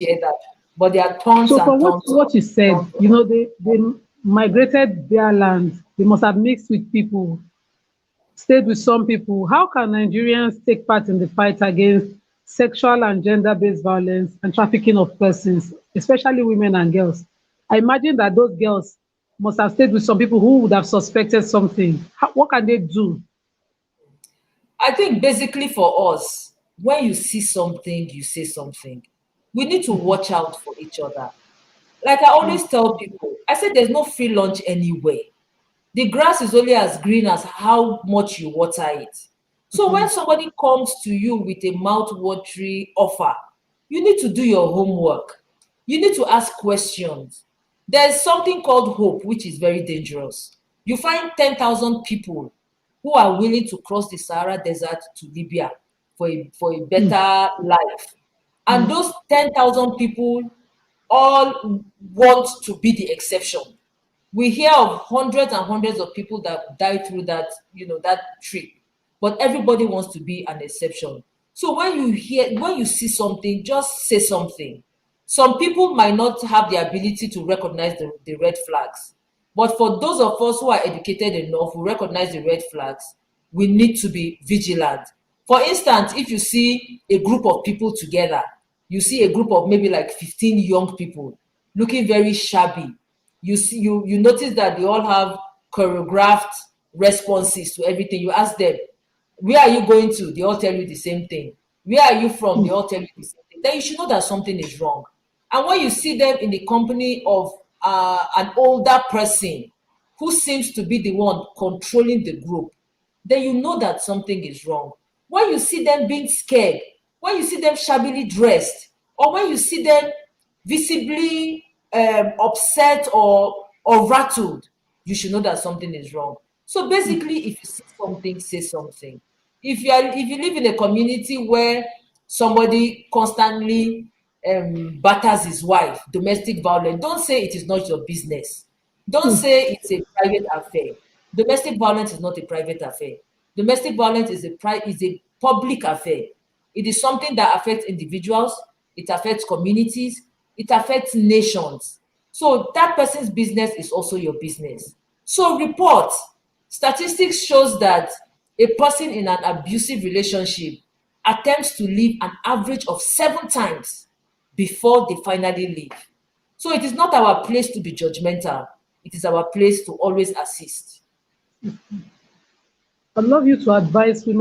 hear that. But there are tons So and from tons what you said, of you know, they migrated their land. They must have mixed with people, stayed with some people. How can Nigerians take part in the fight against sexual and gender-based violence and trafficking of persons, especially women and girls? I imagine that those girls must have stayed with some people who would have suspected something. What can they do? I think basically for us, when you see something, you say something. We need to watch out for each other. Like I always tell people, I said there's no free lunch anywhere. The grass is only as green as how much you water it. So when somebody comes to you with a mouth-watering offer, you need to do your homework. You need to ask questions. There's something called hope, which is very dangerous. You find 10,000 people who are willing to cross the Sahara Desert to Libya for a better life. And those 10,000 people all want to be the exception. We hear of hundreds and hundreds of people that died through that, that trip, but everybody wants to be an exception. So when you see something, just say something. Some people might not have the ability to recognize the red flags, but for those of us who are educated enough, who recognize the red flags, we need to be vigilant. For instance, if you see a group of people together, you see a group of maybe like 15 young people looking very shabby, you notice that they all have choreographed responses to everything. You ask them, where are you going to? They all tell you the same thing. Where are you from? They all tell you the same thing. Then you should know that something is wrong. And when you see them in the company of an older person who seems to be the one controlling the group, then you know that something is wrong. When you see them being scared, when you see them shabbily dressed, or when you see them visibly upset or rattled, you should know that something is wrong. So basically, if you see something, say something. If you live in a community where somebody constantly batters his wife, domestic violence, don't say it is not your business. Don't say it's a private affair. Domestic violence is not a private affair. Domestic violence is is a public affair. It is something that affects individuals, it affects communities, it affects nations. So that person's business is also your business. So report. Statistics shows that a person in an abusive relationship attempts to leave an average of 7 times before they finally leave. So it is not our place to be judgmental. It is our place to always assist. I'd love you to advise women